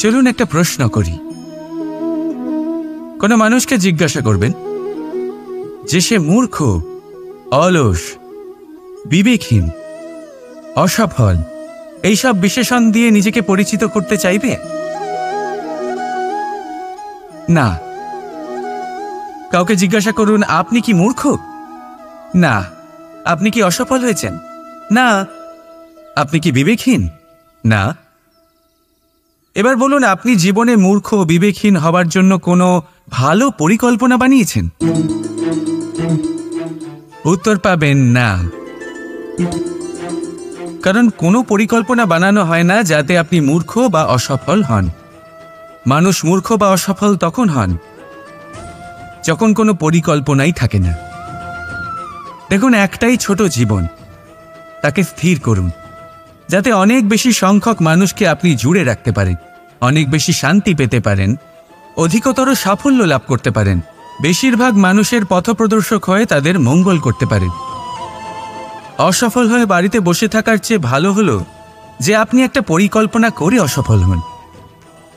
চলুন একটা প্রশ্ন করি। কোনো মানুষকে জিজ্ঞাসা করবেন যে সে মূর্খ, অলস, বিবেকহীন, অসফল এইসব বিশেষণ দিয়ে নিজেকে পরিচিত করতে চাইবে? না। কাউকে জিজ্ঞাসা করুন আপনি কি মূর্খ? না। আপনি কি অসফল হয়েছেন? না। আপনি কি বিবেকহীন? না। এবার বলুন আপনি জীবনে মূর্খ ও বিবেকহীন হবার জন্য কোনো ভালো পরিকল্পনা বানিয়েছেন? উত্তর পাবেন না। কারণ কোনো পরিকল্পনা বানানো হয় না যাতে আপনি মূর্খ বা অসফল হন। মানুষ মূর্খ বা অসফল তখন হন যখন কোনো পরিকল্পনাই থাকে না। দেখুন, একটাই ছোট জীবন, তাকে স্থির করুন যাতে অনেক বেশি সংখ্যক মানুষকে আপনি জুড়ে রাখতে পারেন, অনেক বেশি শান্তি পেতে পারেন, অধিকতর সাফল্য লাভ করতে পারেন, বেশিরভাগ মানুষের পথপ্রদর্শক হয়ে তাদের মঙ্গল করতে পারেন। অসফল হয়ে বাড়িতে বসে থাকার চেয়ে ভালো হলো যে আপনি একটা পরিকল্পনা করে অসফল হন,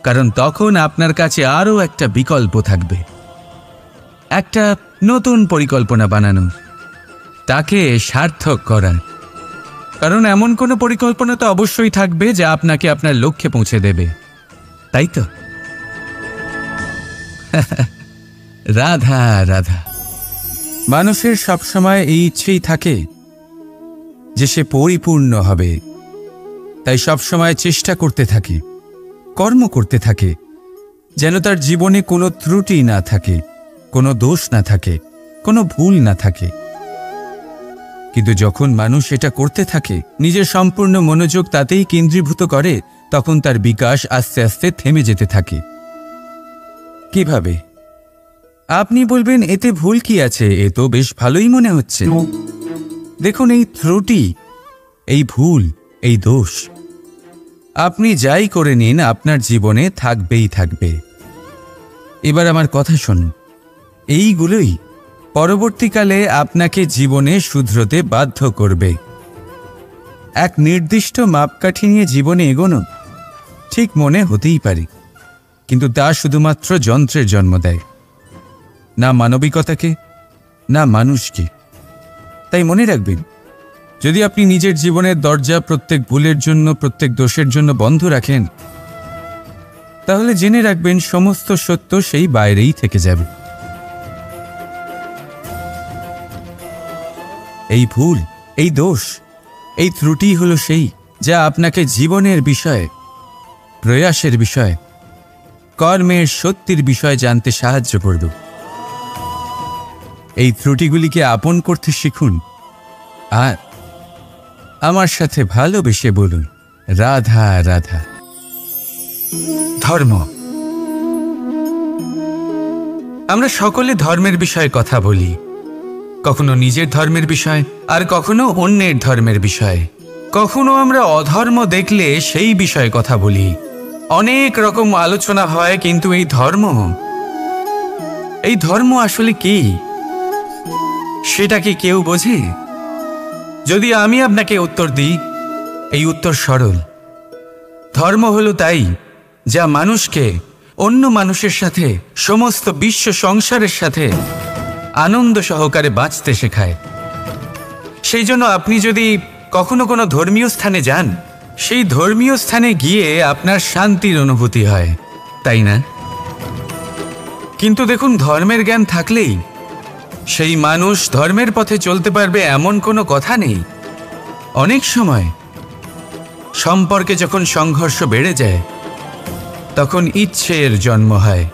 কারণ তখন আপনার কাছে আরও একটা বিকল্প থাকবে, একটা নতুন পরিকল্পনা বানানো, তাকে সার্থক করার। কারণ এমন কোনো পরিকল্পনা তো অবশ্যই থাকবে যা আপনাকে আপনার লক্ষ্যে পৌঁছে দেবে, তাই তো? রাধা রাধা। মানুষের সবসময় এই ইচ্ছেই থাকে যে সে পরিপূর্ণ হবে, তাই সবসময় চেষ্টা করতে থাকে, কর্ম করতে থাকে, যেন তার জীবনে কোনো ত্রুটি না থাকে, কোনো দোষ না থাকে, কোনো ভুল না থাকে। কিন্তু যখন মানুষ এটা করতে থাকে, নিজের সম্পূর্ণ মনোযোগ তাতেই কেন্দ্রীভূত করে, তখন তার বিকাশ আস্তে আস্তে থেমে যেতে থাকে। কিভাবে? আপনি বলবেন এতে ভুল কি আছে, এ তো বেশ ভালোই মনে হচ্ছে। দেখুন, এই ত্রুটি, এই ভুল, এই দোষ আপনি যাই করে নিন আপনার জীবনে থাকবেই থাকবে। এবার আমার কথা শুনুন, এইগুলোই পরবর্তীকালে আপনাকে জীবনে শুধরোতে বাধ্য করবে। এক নির্দিষ্ট মাপকাঠি নিয়ে জীবনে এগোনো ঠিক মনে হতেই পারে, কিন্তু তা শুধুমাত্র যন্ত্রের জন্ম দেয়, না মানবিকতাকে, না মানুষকে। তাই মনে রাখবেন, যদি আপনি নিজের জীবনের দরজা প্রত্যেক ভুলের জন্য, প্রত্যেক দোষের জন্য বন্ধ রাখেন, তাহলে জেনে রাখবেন সমস্ত সত্য সেই বাইরেই থেকে যাবে। এই ভুল, এই দোষ, এই ত্রুটি হলো সেই যা আপনাকে জীবনের বিষয়ে, প্রয়াসের বিষয়ে, কর্মের সত্যির বিষয়ে জানতে সাহায্য করবে। এই ত্রুটিগুলিকে আপন করতে শিখুন আর আমার সাথে ভালোবেসে বলুন রাধা রাধা। ধর্ম। আমরা সকলে ধর্মের বিষয়ে কথা বলি, কখনো নিজের ধর্মের বিষয়, আর কখনো অন্যের ধর্মের বিষয়। কখনো আমরা অধর্ম দেখলে সেই বিষয়ে কথা বলি, অনেক রকম আলোচনা হয়। কিন্তু এই ধর্ম আসলে কি, সেটা কি কেউ বোঝে? যদি আমি আপনাকে উত্তর দিই, এই উত্তর সরল। ধর্ম হলো তাই যা মানুষকে অন্য মানুষের সাথে, সমস্ত বিশ্ব সংসারের সাথে আনন্দ সহকারে বাঁচতে শেখায়। সেই জন্য আপনি যদি কখনো কোনো ধর্মীয় স্থানে যান, সেই ধর্মীয় স্থানে গিয়ে আপনার শান্তির অনুভূতি হয়, তাই না? কিন্তু দেখুন, ধর্মের জ্ঞান থাকলেই সেই মানুষ ধর্মের পথে চলতে পারবে এমন কোনো কথা নেই। অনেক সময় সম্পর্কে যখন সংঘর্ষ বেড়ে যায়, তখন ইচ্ছের জন্ম হয়,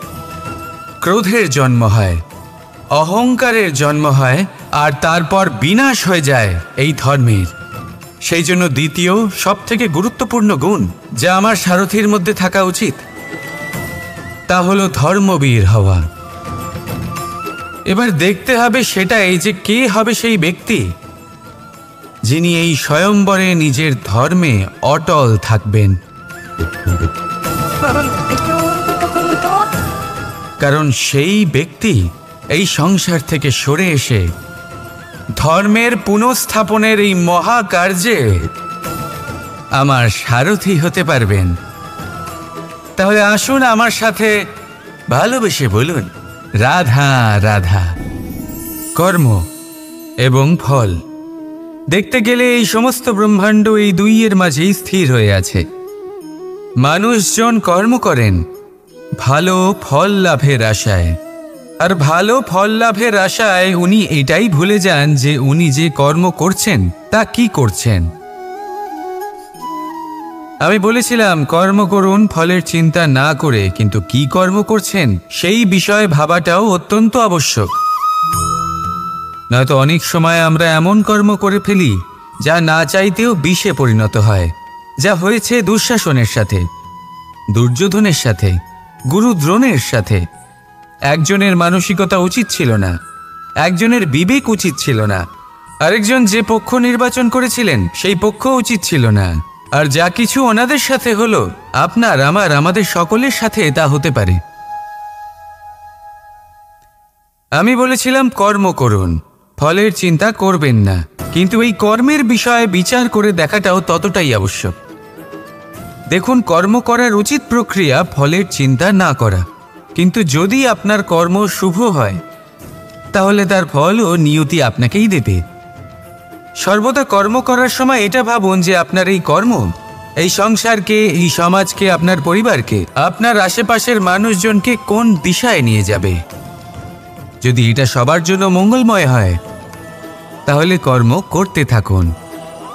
ক্রোধের জন্ম হয়, অহংকারের জন্ম হয়, আর তারপর বিনাশ হয়ে যায় এই ধর্মের। সেই জন্য দ্বিতীয় সবথেকে গুরুত্বপূর্ণ গুণ যা আমার সারথীর মধ্যে থাকা উচিত, তা হলো ধর্মবীর হওয়া। এবার দেখতে হবে সেটা এই যে কে হবে সেই ব্যক্তি যিনি এই স্বয়ম্বরে নিজের ধর্মে অটল থাকবেন। কারণ সেই ব্যক্তি এই সংসার থেকে সরে এসে ধর্মের পুনঃস্থাপনের এই মহাকার্যে আমার সারথি হতে পারবেন। তাহলে আসুন আমার সাথে ভালোবেসে বলুন, রাধা রাধা। কর্ম এবং ফল, দেখতে গেলে এই সমস্ত ব্রহ্মাণ্ড এই দুইয়ের মাঝেই স্থির হয়ে আছে। মানুষজন কর্ম করেন ভালো ফল লাভের আশায়, আর ভালো ফল লাভের আশায় উনি এটাই ভুলে যান যে উনি যে কর্ম করছেন তা কি করছেন। আমি বলেছিলাম কর্ম করুন ফলের চিন্তা না করে, কিন্তু কি কর্ম করছেন সেই বিষয়ে ভাবাটাও অত্যন্ত আবশ্যক। নয়তো অনেক সময় আমরা এমন কর্ম করে ফেলি যা না চাইতেও বিষে পরিণত হয়, যা হয়েছে দুঃশাসনের সাথে, দুর্যোধনের সাথে, গুরু দ্রোণের সাথে। একজনের মানসিকতা উচিত ছিল না, একজনের বিবেক উচিত ছিল না, আরেকজন যে পক্ষ নির্বাচন করেছিলেন সেই পক্ষ উচিত ছিল না। আর যা কিছু ওনাদের সাথে হলো, আপনার আমাদের সকলের সাথে তা হতে পারে। আমি বলেছিলাম কর্ম করুন, ফলের চিন্তা করবেন না, কিন্তু এই কর্মের বিষয়ে বিচার করে দেখাটাও ততটাই আবশ্যক। দেখুন, কর্ম করার উচিত প্রক্রিয়া ফলের চিন্তা না করা, কিন্তু যদি আপনার কর্ম শুভ হয় তাহলে তার ফল ও নিয়তি আপনাকেই দেবে। সর্বদা কর্ম করার সময় এটা ভাবুন যে আপনার এই কর্ম এই সংসারকে, এই সমাজকে, আপনার পরিবারকে, আপনার আশেপাশের মানুষজনকে কোন দিশায় নিয়ে যাবে। যদি এটা সবার জন্য মঙ্গলময় হয় তাহলে কর্ম করতে থাকুন।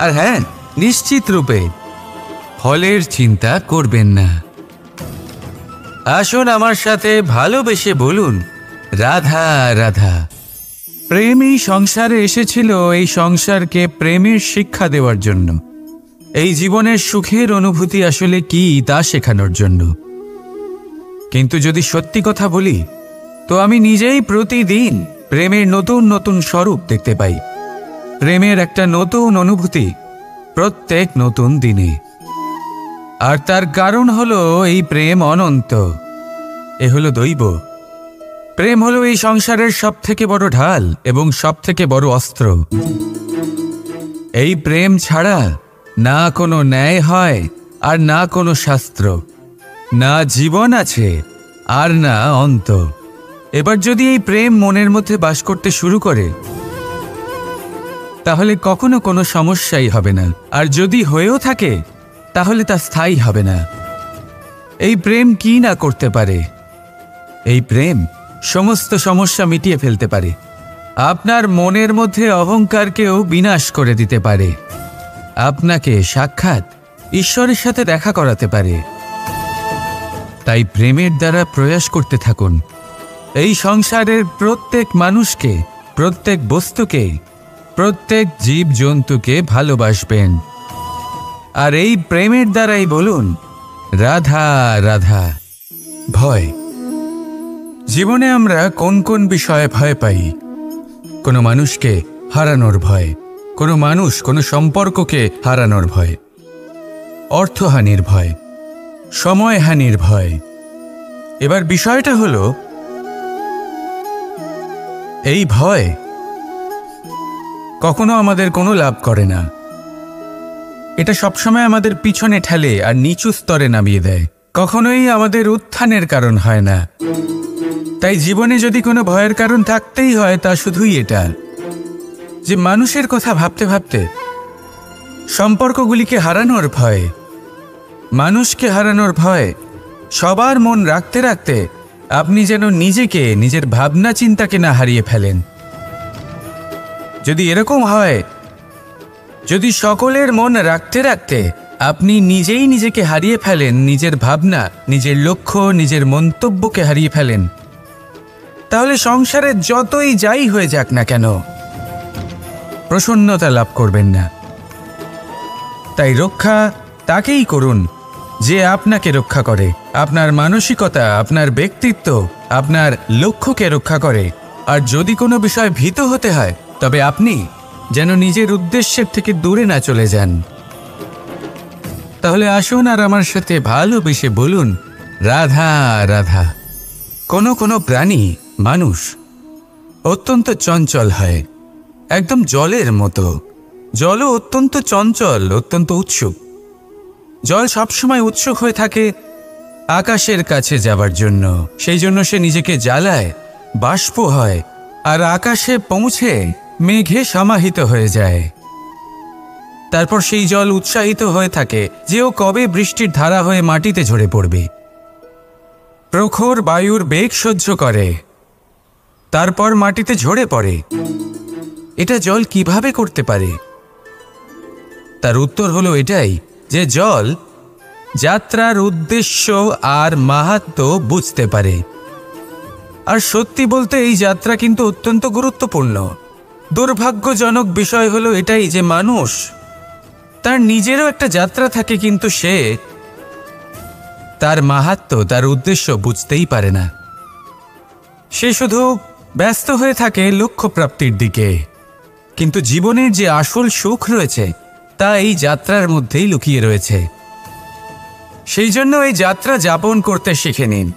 আর হ্যাঁ, নিশ্চিত রূপে ফলের চিন্তা করবেন না। আসুন আমার সাথে ভালোবেসে বলুন, রাধা রাধা। প্রেম এই সংসারে এসেছিল এই সংসারকে প্রেমের শিক্ষা দেওয়ার জন্য, এই জীবনের সুখের অনুভূতি আসলে কি তা শেখানোর জন্য। কিন্তু যদি সত্যি কথা বলি তো আমি নিজেই প্রতিদিন প্রেমের নতুন নতুন স্বরূপ দেখতে পাই, প্রেমের একটা নতুন অনুভূতি প্রত্যেক নতুন দিনে। আর তার কারণ হলো এই প্রেম অনন্ত, এ হলো দৈব। প্রেম হলো এই সংসারের সবথেকে বড় ঢাল এবং সবথেকে বড় অস্ত্র। এই প্রেম ছাড়া না কোনো ন্যায় হয়, আর না কোনো শাস্ত্র, না জীবন আছে, আর না অন্ত। এবার যদি এই প্রেম মনের মধ্যে বাস করতে শুরু করে তাহলে কখনো কোনো সমস্যাই হবে না, আর যদি হয়েও থাকে তাহলে তা স্থায়ী হবে না। এই প্রেম কি না করতে পারে? এই প্রেম সমস্ত সমস্যা মিটিয়ে ফেলতে পারে, আপনার মনের মধ্যে অহংকারকেও বিনাশ করে দিতে পারে, আপনাকে সাক্ষাৎ ঈশ্বরের সাথে দেখা করাতে পারে। তাই প্রেমের দ্বারা প্রয়াস করতে থাকুন এই সংসারের প্রত্যেক মানুষকে, প্রত্যেক বস্তুকে, প্রত্যেক জীব জন্তুকে ভালোবাসবেন। আর এই প্রেমের দ্বারাই বলুন, রাধা রাধা। ভয়, জীবনে আমরা কোন কোন বিষয়ে ভয় পাই? কোনো মানুষকে হারানোর ভয়, কোনো মানুষ, কোনো সম্পর্ককে হারানোর ভয়, অর্থহানির ভয়, সময়হানির ভয়। এবার বিষয়টা হলো, এই ভয় কখনো আমাদের কোনো লাভ করে না। এটা সবসময় আমাদের পিছনে ঠেলে আর নিচু স্তরে নামিয়ে দেয়, কখনোই আমাদের উত্থানের কারণ হয় না। তাই জীবনে যদি কোনো ভয়ের কারণ থাকতেই হয় তা শুধুই এটা, যে মানুষের কথা ভাবতে ভাবতে, সম্পর্কগুলিকে হারানোর ভয়, মানুষকে হারানোর ভয়, সবার মন রাখতে রাখতে আপনি যেন নিজেকে, নিজের ভাবনা চিন্তাকে না হারিয়ে ফেলেন। যদি এরকম হয়, যদি সকলের মন রাখতে রাখতে আপনি নিজেই নিজেকে হারিয়ে ফেলেন, নিজের ভাবনা, নিজের লক্ষ্য, নিজের মন্তব্যকে হারিয়ে ফেলেন, তাহলে সংসারে যতই যাই হয়ে যাক না কেন প্রসন্নতা লাভ করবেন না। তাই রক্ষা তাকেই করুন যে আপনাকে রক্ষা করে, আপনার মানসিকতা, আপনার ব্যক্তিত্ব, আপনার লক্ষ্যকে রক্ষা করে। আর যদি কোনো বিষয় ভীত হতে হয় তবে আপনি যেন নিজের উদ্দেশ্যের থেকে দূরে না চলে যান। তাহলে আসুন আর আমার সাথে ভালোবেসে বলুন, রাধা রাধা। কোনো কোনো প্রাণী, মানুষ অত্যন্ত চঞ্চল হয়, একদম জলের মতো। জলও অত্যন্ত চঞ্চল, অত্যন্ত উৎসুক। জল সবসময় উৎসুক হয়ে থাকে আকাশের কাছে যাবার জন্য। সেই জন্য সে নিজেকে জ্বালায়, বাষ্প হয়, আর আকাশে পৌঁছে মেঘে সমাহিত হয়ে যায়। তারপর সেই জল উৎসাহিত হয়ে থাকে যে ও কবে বৃষ্টির ধারা হয়ে মাটিতে ঝরে পড়বে। প্রখর বায়ুর বেগ সহ্য করে, তারপর মাটিতে ঝরে পড়ে। এটা জল কিভাবে করতে পারে? তার উত্তর হলো এটাই যে জল যাত্রার উদ্দেশ্য আর মাহাত্ম্য বুঝতে পারে। আর সত্যি বলতে এই যাত্রা কিন্তু অত্যন্ত গুরুত্বপূর্ণ। দুর্ভাগ্যজনক বিষয় হলো এটাই যে মানুষ তার নিজেরও একটা যাত্রা থাকে, কিন্তু সে তার মাহাত্ম্য, তার উদ্দেশ্য বুঝতেই পারে না। সে শুধু ব্যস্ত হয়ে থাকে লক্ষ্য প্রাপ্তির দিকে, কিন্তু জীবনের যে আসল সুখ রয়েছে তা এই যাত্রার মধ্যেই লুকিয়ে রয়েছে। সেই জন্য এই যাত্রা যাপন করতে শিখে নিন,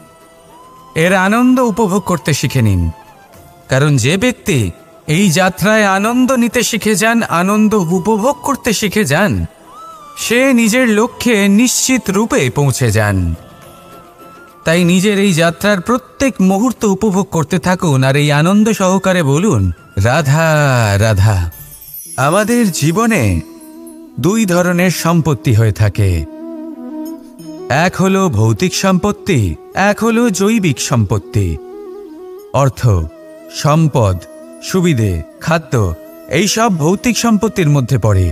এর আনন্দ উপভোগ করতে শিখে নিন। কারণ যে ব্যক্তি এই যাত্রায় আনন্দ নিতে শিখে যান, আনন্দ উপভোগ করতে শিখে যান, সে নিজের লক্ষ্যে নিশ্চিত রূপে পৌঁছে যান। তাই নিজের এই যাত্রার প্রত্যেক মুহূর্ত উপভোগ করতে থাকুন আর এই আনন্দ সহকারে বলুন, রাধা রাধা। আমাদের জীবনে দুই ধরনের সম্পত্তি হয়ে থাকে, এক হলো ভৌতিক সম্পত্তি, এক হলো জৈবিক সম্পত্তি। অর্থ, সম্পদ, সুবিধে, খাদ্য এইসব ভৌতিক সম্পত্তির মধ্যে পড়ে।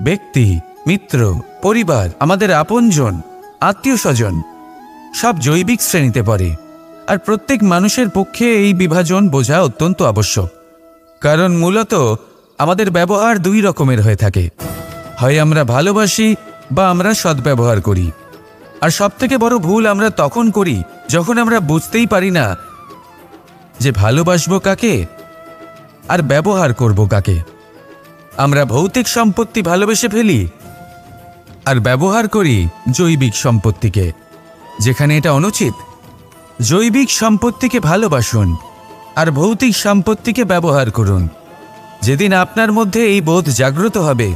ব্যক্তি, মিত্র, পরিবার, আমাদের আপনজন, আত্মীয় স্বজন সব জৈবিক শ্রেণীতে পড়ে। আর প্রত্যেক মানুষের পক্ষে এই বিভাজন বোঝা অত্যন্ত আবশ্যক। কারণ মূলত আমাদের ব্যবহার দুই রকমের হয়ে থাকে, হয় আমরা ভালোবাসি বা আমরা সদ্ব্যবহার করি। আর সবথেকে বড় ভুল আমরা তখন করি যখন আমরা বুঝতেই পারি না যে ভালোবাসবো কাকে আর ব্যবহার করব কাকে। আমরা ভৌতিক সম্পত্তি ভালোবেসে ফেলি আর ব্যবহার করি জৈবিক সম্পত্তিকে, যেখানে এটা অনুচিত। জৈবিক সম্পত্তিকে ভালোবাসুন আর ভৌতিক সম্পত্তিকে ব্যবহার করুন। যেদিন আপনার মধ্যে এই বোধ জাগ্রত হবে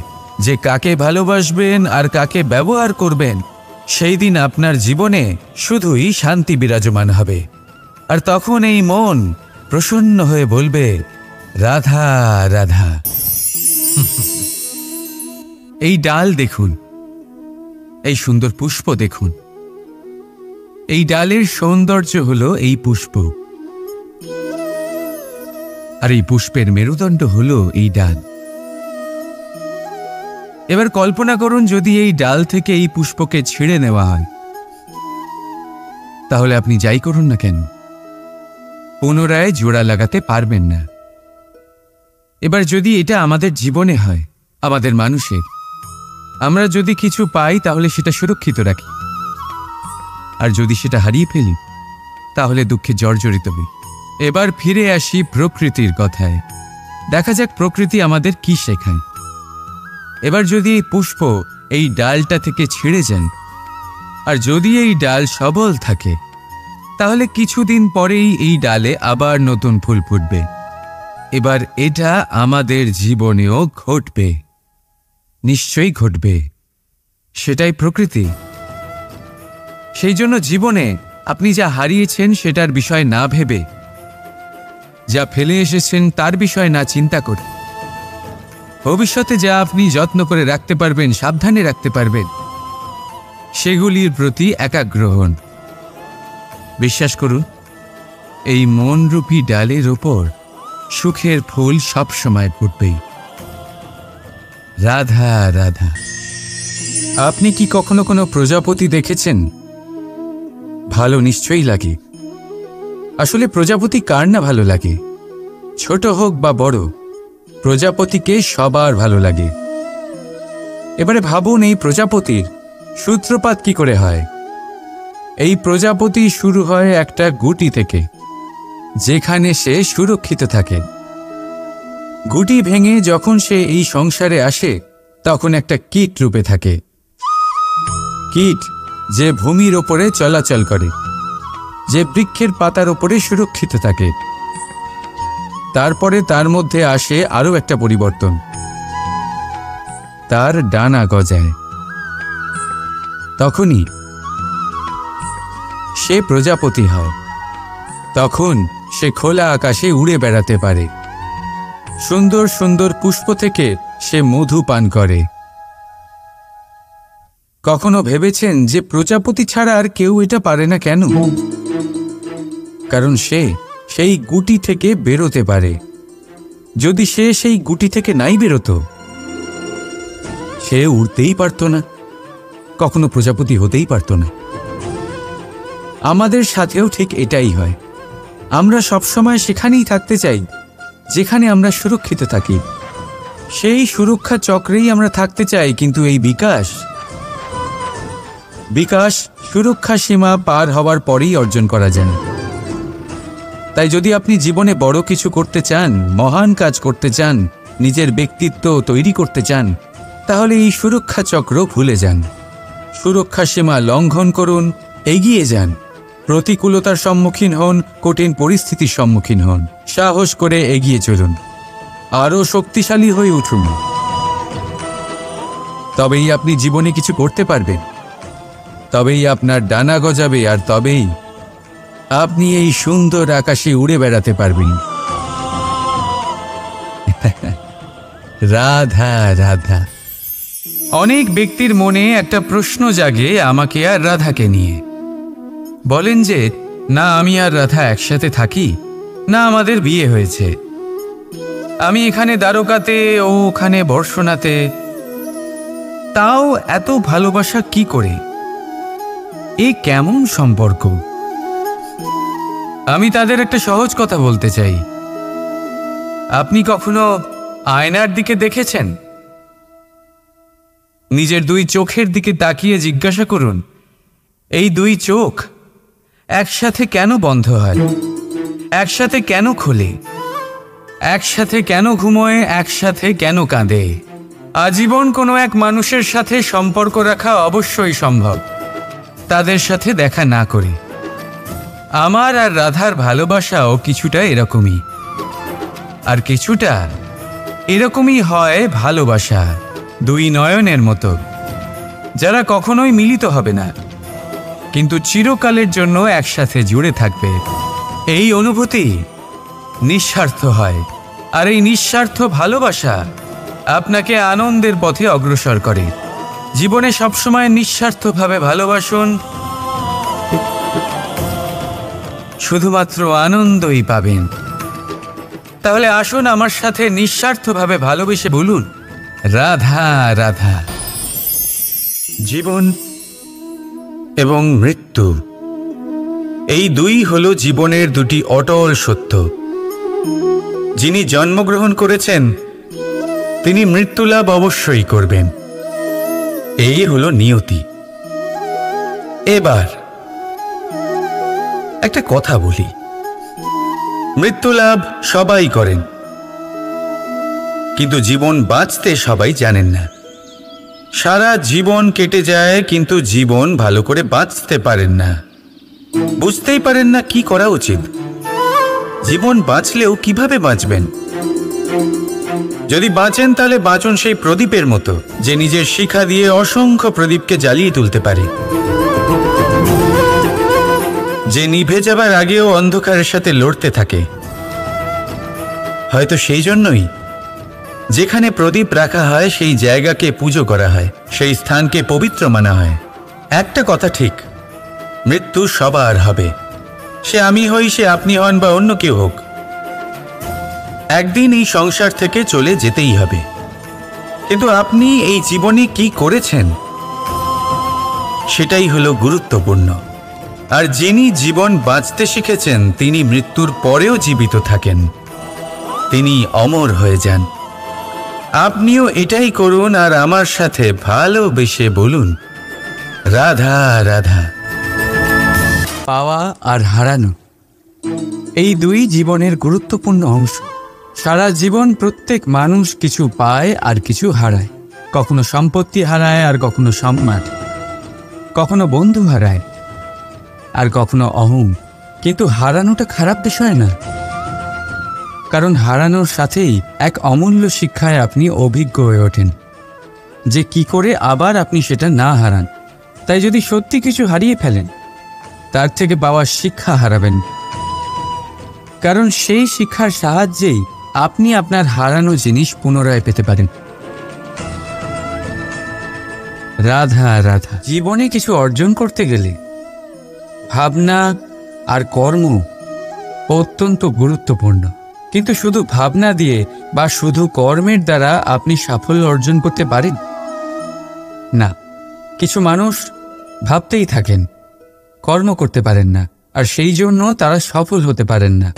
যে কাকে ভালোবাসবেন আর কাকে ব্যবহার করবেন, সেই দিন আপনার জীবনে শুধুই শান্তি বিরাজমান হবে। আর তখন এই মন প্রসন্ন হয়ে বলবে, রাধা রাধা। এই ডাল দেখুন, এই সুন্দর পুষ্প দেখুন। এই ডালের সৌন্দর্য হলো এই পুষ্প, আর এই পুষ্পের মেরুদণ্ড হলো এই ডাল। এবার কল্পনা করুন যদি এই ডাল থেকে এই পুষ্পকে ছিঁড়ে নেওয়া হয়, তাহলে আপনি যাই করুন না কেন পুনরায় জোড়া লাগাতে পারবেন না। এবার যদি এটা আমাদের জীবনে হয়, আমাদের মানুষের, আমরা যদি কিছু পাই তাহলে সেটা সুরক্ষিত রাখি, আর যদি সেটা হারিয়ে ফেলি তাহলে দুঃখে জর্জরিত হই। এবার ফিরে আসি প্রকৃতির কথায়। দেখা যাক প্রকৃতি আমাদের কি শেখায়। এবার যদি এই পুষ্প এই ডালটা থেকে ছিঁড়ে যায়, আর যদি এই ডাল সবল থাকে, তাহলে কিছুদিন পরেই এই ডালে আবার নতুন ফুল ফুটবে। এবার এটা আমাদের জীবনেও ঘটবে, নিশ্চয়ই ঘটবে। সেটাই প্রকৃতি। সেই জন্য জীবনে আপনি যা হারিয়েছেন সেটার বিষয় না ভেবে, যা ফেলে এসেছেন তার বিষয় না চিন্তা করে, ভবিষ্যতে যা আপনি যত্ন করে রাখতে পারবেন, সাবধানে রাখতে পারবেন, সেগুলির প্রতি একাগ্র হন। বিশ্বাস করুন, এই মনরূপী ডালের ওপর সুখের ফুল সবসময় ফুটবেই। রাধা রাধা। আপনি কি কখনো কোনো প্রজাপতি দেখেছেন? ভালো নিশ্চয়ই লাগে। আসলে প্রজাপতি কার না ভালো লাগে? ছোট হোক বা বড়, প্রজাপতিকে সবার ভালো লাগে। এবারে ভাবুন এই প্রজাপতির সূত্রপাত কি করে হয়। এই প্রজাপতি শুরু হয় একটা গুটি থেকে, যেখানে সে সুরক্ষিত থাকে। গুটি ভেঙে যখন সে এই সংসারে আসে তখন একটা কীট রূপে থাকে। কীট যে ভূমির ওপরে চলাচল করে, যে বৃক্ষের পাতার ওপরে সুরক্ষিত থাকে। তারপরে তার মধ্যে আসে আরও একটা পরিবর্তন, তার ডানা গজায়। তখনই সে প্রজাপতি হয়। তখন সে খোলা আকাশে উড়ে বেড়াতে পারে। সুন্দর সুন্দর পুষ্প থেকে সে মধু পান করে। কখনো ভেবেছেন যে প্রজাপতি ছাড়া আর কেউ এটা পারে না কেন? কারণ সে সেই গুটি থেকে বেরোতে পারে। যদি সে সেই গুটি থেকে নাই বেরোতো, সে উড়তেই পারত না, কখনো প্রজাপতি হতেই পারত না। আমাদের সাথেও ঠিক এটাই হয়। আমরা সবসময় সেখানেই থাকতে চাই যেখানে আমরা সুরক্ষিত থাকি। সেই সুরক্ষা চক্রেই আমরা থাকতে চাই, কিন্তু এই বিকাশ সুরক্ষা সীমা পার হওয়ার পরেই অর্জন করা যায়। তাই যদি আপনি জীবনে বড় কিছু করতে চান, মহান কাজ করতে চান, নিজের ব্যক্তিত্ব তৈরি করতে চান, তাহলে এই সুরক্ষা চক্র ভুলে যান। সুরক্ষা সীমা লঙ্ঘন করুন, এগিয়ে যান, প্রতিকূলতার সম্মুখীন হন, কঠিন পরিস্থিতির সম্মুখীন হন, সাহস করে এগিয়ে চলুন, আরও শক্তিশালী হয়ে উঠুন। তবেই আপনি জীবনে কিছু করতে পারবেন, তবেই আপনার ডানা গজাবে, আর তবেই আপনি এই সুন্দর আকাশে উড়ে বেড়াতে পারবেন। রাধা রাধা। অনেক ব্যক্তির মনে একটা প্রশ্ন জাগে আমাকে আর রাধাকে নিয়ে। বলেন যে, না আমি আর রাধা একসাথে থাকি, না আমাদের বিয়ে হয়েছে। আমি এখানে দ্বারকাতে, ও ওখানে বর্ষনাতে, তাও এত ভালোবাসা কি করে? এ কেমন সম্পর্ক? আমি তাদের একটা সহজ কথা বলতে চাই। আপনি কখনো আয়নার দিকে দেখেছেন? নিজের দুই চোখের দিকে তাকিয়ে জিজ্ঞাসা করুন, এই দুই চোখ একসাথে কেন বন্ধ হয়? একসাথে কেন খোলে? একসাথে কেন ঘুমোয়? একসাথে কেন কাঁদে? আজীবন কোনো এক মানুষের সাথে সম্পর্ক রাখা অবশ্যই সম্ভব, তাদের সাথে দেখা না করে। আমার আর রাধার ভালোবাসাও কিছুটা এরকমই, আর কিছুটা এরকমই হয় ভালোবাসা দুই নয়নের মতো, যারা কখনোই মিলিত হবে না, কিন্তু চিরকালের জন্য একসাথে জুড়ে থাকবে। এই অনুভূতি নিঃস্বার্থ হয়, আর এই নিঃস্বার্থ ভালোবাসা আপনাকে আনন্দের পথে অগ্রসর করে। জীবনে সবসময় নিঃস্বার্থভাবে ভালোবাসুন, শুধুমাত্র আনন্দই পাবেন। তাহলে আসুন আমার সাথে নিঃস্বার্থভাবে ভালোবেসে বলুন, রাধা রাধা। জীবন এবং মৃত্যু, এই দুই হলো জীবনের দুটি অটল সত্য। যিনি জন্মগ্রহণ করেছেন তিনি মৃত্যুলাভ অবশ্যই করবেন, এই হলো নিয়তি। এবার একটা কথা বলি, মৃত্যুলাভ সবাই করেন, কিন্তু জীবন বাঁচতে সবাই জানেন না। সারা জীবন কেটে যায়, কিন্তু জীবন ভালো করে বাঁচতে পারেন না, বুঝতেই পারেন না কি করা উচিত। জীবন বাঁচলেও কিভাবে বাঁচবেন? যদি বাঁচেন তাহলে বাঁচুন সেই প্রদীপের মতো, যে নিজের শিখা দিয়ে অসংখ্য প্রদীপকে জ্বালিয়ে তুলতে পারে, যে নিভে যাবার আগেও অন্ধকারের সাথে লড়তে থাকে। হয়তো সেই জন্যই যেখানে প্রদীপ রাখা হয় সেই জায়গাকে পুজো করা হয়, সেই স্থানকে পবিত্র মানা হয়। একটা কথা ঠিক, মৃত্যু সবার হবে, সে আমি হই, সে আপনি হন, বা অন্য কেউ হোক। একদিন এই সংসার থেকে চলে যেতেই হবে, কিন্তু আপনি এই জীবনে কি করেছেন সেটাই হলো গুরুত্বপূর্ণ। আর যিনি জীবন বাঁচতে শিখেছেন তিনি মৃত্যুর পরেও জীবিত থাকেন, তিনি অমর হয়ে যান। আপনিও এটাই করুন, আর আমার সাথে ভালোবেসে বলুন, রাধা রাধা। পাওয়া আর হারানো, এই দুই জীবনের গুরুত্বপূর্ণ অংশ। সারা জীবন প্রত্যেক মানুষ কিছু পায় আর কিছু হারায়। কখনো সম্পত্তি হারায়, আর কখনো সম্মান, কখনো বন্ধু হারায়, আর কখনো অহং। কিন্তু হারানোটা খারাপ বিষয় না, কারণ হারানোর সাথেই এক অমূল্য শিক্ষায় আপনি অভিজ্ঞ হয়ে ওঠেন, যে কি করে আবার আপনি সেটা না হারান। তাই যদি সত্যি কিছু হারিয়ে ফেলেন, তার থেকে পাওয়া শিক্ষা হারাবেন, কারণ সেই শিক্ষার সাহায্যেই আপনি আপনার হারানো জিনিস পুনরায় পেতে পারেন। রাধা রাধা। জীবনে কিছু অর্জন করতে গেলে ভাবনা আর কর্ম অত্যন্ত গুরুত্বপূর্ণ, কিন্তু শুধু ভাবনা দিয়ে বা শুধু কর্মের দ্বারা আপনি সাফল্য অর্জন করতে পারেন না। কিছু মানুষ ভাবতেই থাকেন, কর্ম করতে পারেন না, আর সেই জন্য তারা সফল হতে পারেন না।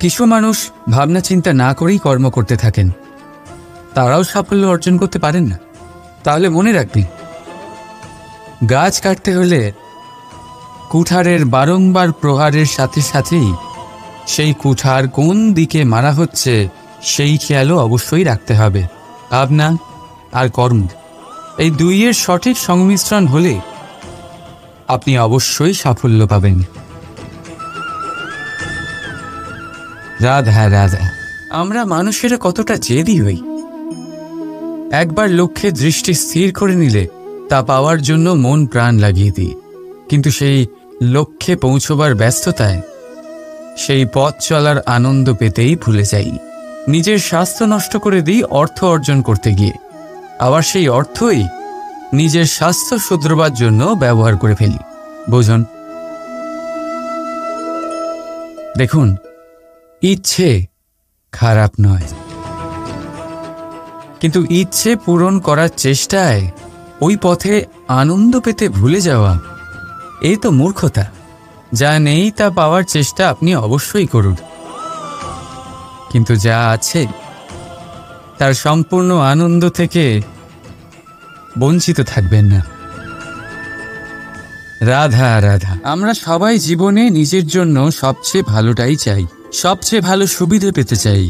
কিছু মানুষ ভাবনা চিন্তা না করেই কর্ম করতে থাকেন, তারাও সাফল্য অর্জন করতে পারেন না। তাহলে মনে রাখবেন, গাছ কাটতে হলে কুঠারের বারংবার প্রহারের সাথে সাথেই সেই কুঠার কোন দিকে মারা হচ্ছে সেই খেয়ালও অবশ্যই রাখতে হবে। ভাবনা আর কর্ম, এই দুইয়ের সঠিক সংমিশ্রণ হলে আপনি অবশ্যই সাফল্য পাবেন। রাধা রাধা। আমরা মানুষেরা কতটা জেদি হই। একবার লক্ষ্যে দৃষ্টি স্থির করে নিলে তা পাওয়ার জন্য মন প্রাণ লাগিয়ে দিই, কিন্তু সেই লক্ষ্যে পৌঁছবার ব্যস্ততায় সেই পথ চলার আনন্দ পেতেই ভুলে যাই। নিজের স্বাস্থ্য নষ্ট করে দিই অর্থ অর্জন করতে গিয়ে, আবার সেই অর্থই নিজের স্বাস্থ্য শুধরবার জন্য ব্যবহার করে ফেলি। বুঝুন, দেখুন, ইচ্ছে খারাপ নয়, কিন্তু ইচ্ছে পূরণ করার চেষ্টায় ওই পথে আনন্দ পেতে ভুলে যাওয়া, এই তো মূর্খতা। যা নেই তা পাওয়ার চেষ্টা আপনি অবশ্যই করুন, কিন্তু যা আছে তার সম্পূর্ণ আনন্দ থেকে বঞ্চিত থাকবেন না। রাধা রাধা। আমরা সবাই জীবনে নিজের জন্য সবচেয়ে ভালোটাই চাই, সবচেয়ে ভালো সুবিধে পেতে চাই,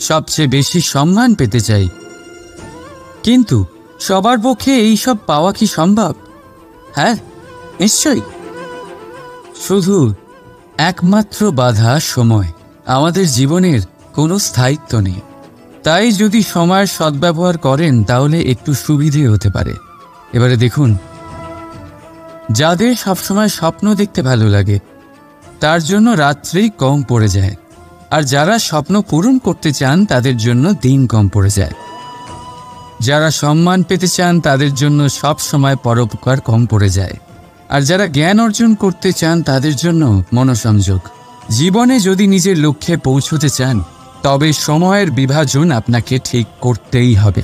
সবচেয়ে বেশি সম্মান পেতে চাই, কিন্তু সবার পক্ষে এই সব পাওয়া কি সম্ভব? হ্যাঁ, নিশ্চয়ই। শুধু একমাত্র বাধা সময়। আমাদের জীবনের কোনো স্থায়িত্ব নেই, তাই যদি সময়ের সদ্ব্যবহার করেন তাহলে একটু সুবিধে হতে পারে। এবারে দেখুন, যাদের সবসময় স্বপ্ন দেখতে ভালো লাগে তার জন্য রাত্রি কম পড়ে যায়, আর যারা স্বপ্ন পূরণ করতে চান তাদের জন্য দিন কম পড়ে যায়। যারা সম্মান পেতে চান তাদের জন্য সব সময় পরোপকার কম পড়ে যায়, আর যারা জ্ঞান অর্জন করতে চান তাদের জন্য মনোসংযোগ। জীবনে যদি নিজের লক্ষ্যে পৌঁছতে চান তবে সময়ের বিভাজন আপনাকে ঠিক করতেই হবে।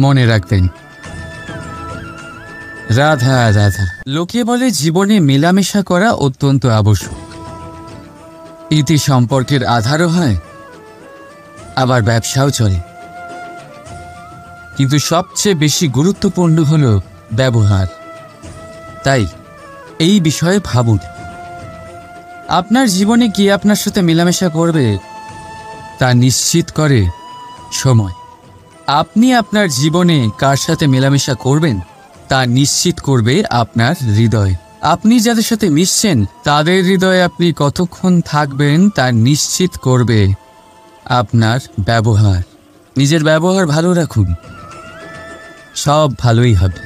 মনে রাখবেন। রাধা রাধা। লোকে বলে জীবনে মেলামেশা করা অত্যন্ত আবশ্যক। ইতি সম্পর্কের আধারও হয়, আবার ব্যবসাও চলে, কিন্তু সবচেয়ে বেশি গুরুত্বপূর্ণ হল ব্যবহার। তাই এই বিষয়ে ভাবুন, আপনার জীবনে কি আপনার সাথে মেলামেশা করবে তা নিশ্চিত করে সময়। আপনি আপনার জীবনে কার সাথে মেলামেশা করবেন তা নিশ্চিত করবে আপনার হৃদয়। আপনি যাদের সাথে মিশছেন তাদের হৃদয়ে আপনি কতক্ষণ থাকবেন তা নিশ্চিত করবে আপনার ব্যবহার। নিজের ব্যবহার ভালো রাখুন, সব ভালোই হবে।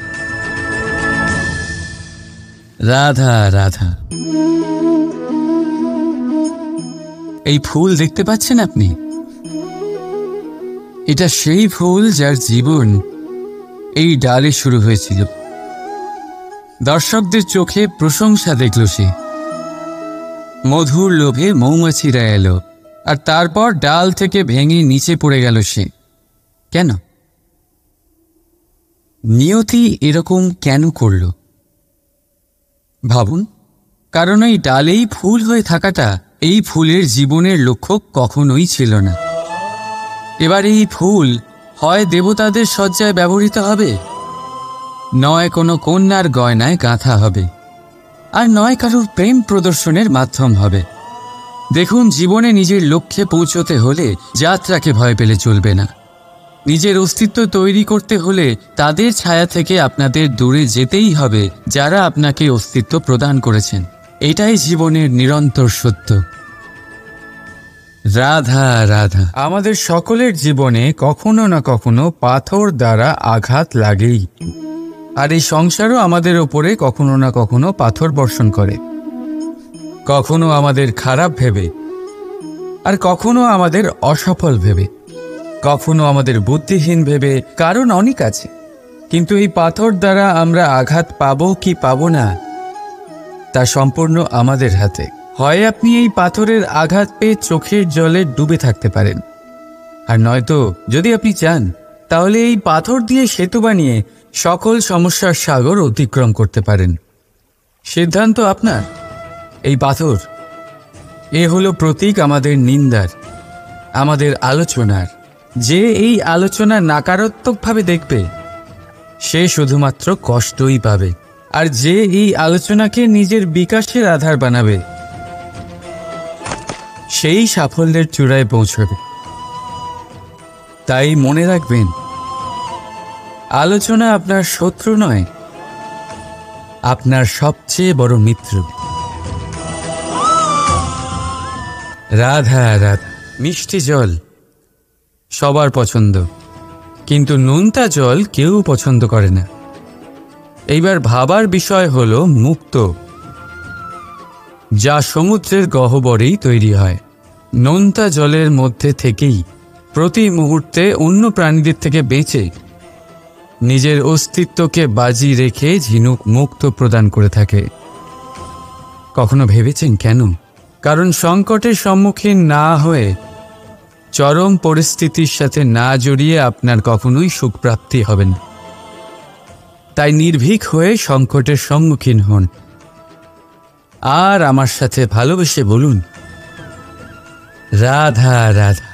রাধা রাধা। এই ফুল দেখতে পাচ্ছেন আপনি? এটা সেই ফুল যার জীবন এই ডালে শুরু হয়েছিল। দর্শকদের চোখে প্রশংসা দেখল সে, মধুর লোভে মৌমাছিরা এলো, আর তারপর ডাল থেকে ভেঙে নিচে পড়ে গেল সে। কেন? নিয়তি এরকম কেন করল? ভাবুন, কারণ এই ডালেই ফুল হয়ে থাকাটা এই ফুলের জীবনের লক্ষ্য কখনোই ছিল না। এবার এই ফুল হয় দেবতাদের সজ্জায় ব্যবহৃত হবে, নয় কোনো কন্যার গয়নায় গাঁথা হবে, আর নয় কারোর প্রেম প্রদর্শনের মাধ্যম হবে। দেখুন, জীবনে নিজের লক্ষ্যে পৌঁছতে হলে যাত্রাকে ভয় পেলে চলবে না। নিজের অস্তিত্ব তৈরি করতে হলে তাদের ছায়া থেকে আপনাদের দূরে যেতেই হবে যারা আপনাকে অস্তিত্ব প্রদান করেছেন। এটাই জীবনের নিরন্তর সত্য। রাধা রাধা। আমাদের সকলের জীবনে কখনো না কখনো পাথর দ্বারা আঘাত লাগেই। আর এই সংসারও আমাদের ওপরে কখনো না কখনো পাথর বর্ষণ করে, কখনো আমাদের খারাপ ভেবে, আর কখনো আমাদের অসফল ভেবে, কখনো আমাদের বুদ্ধিহীন ভেবে। কারণ অনেক আছে, কিন্তু এই পাথর দ্বারা আমরা আঘাত পাবো কি পাবো না তা সম্পূর্ণ আমাদের হাতে। হয় আপনি এই পাথরের আঘাত পেয়ে চোখের জলে ডুবে থাকতে পারেন, আর নয়তো যদি আপনি চান তাহলে এই পাথর দিয়ে সেতু বানিয়ে সকল সমস্যার সাগর অতিক্রম করতে পারেন। সিদ্ধান্ত আপনার। এই পাথর এ হলো প্রতীক আমাদের নিন্দার, আমাদের আলোচনার। যে এই আলোচনা নাকারাত্মকভাবে দেখবে সে শুধুমাত্র কষ্টই পাবে, আর যে এই আলোচনাকে নিজের বিকাশের আধার বানাবে সেই সাফল্যের চূড়ায় পৌঁছবে। তাই মনে রাখবেন, আলোচনা আপনার শত্রু নয়, আপনার সবচেয়ে বড় মিত্র। রাধা রাধা। মিষ্টি জল সবার পছন্দ, কিন্তু নোনতা জল কেউ পছন্দ করে না। এইবার ভাবার বিষয় হলো মুক্ত, যা সমুদ্রের গহ্বরেই তৈরি হয়। নোনতা জলের মধ্যে থেকেই প্রতি মুহূর্তে অন্য প্রাণীদের থেকে বেঁচে নিজের অস্তিত্বকে বাজি রেখে ঝিনুক মুক্ত প্রদান করে থাকে। কখনো ভেবেছেন কেন? কারণ সংকটের সম্মুখীন না হয়ে, চরম পরিস্থিতির সাথে না জড়িয়ে আপনার কখনোই সুখপ্রাপ্তি হবে না। তাই নির্ভীক হয়ে সংকটের সম্মুখীন হন, আর আমার সাথে ভালোবেসে বলুন, রাধা রাধা।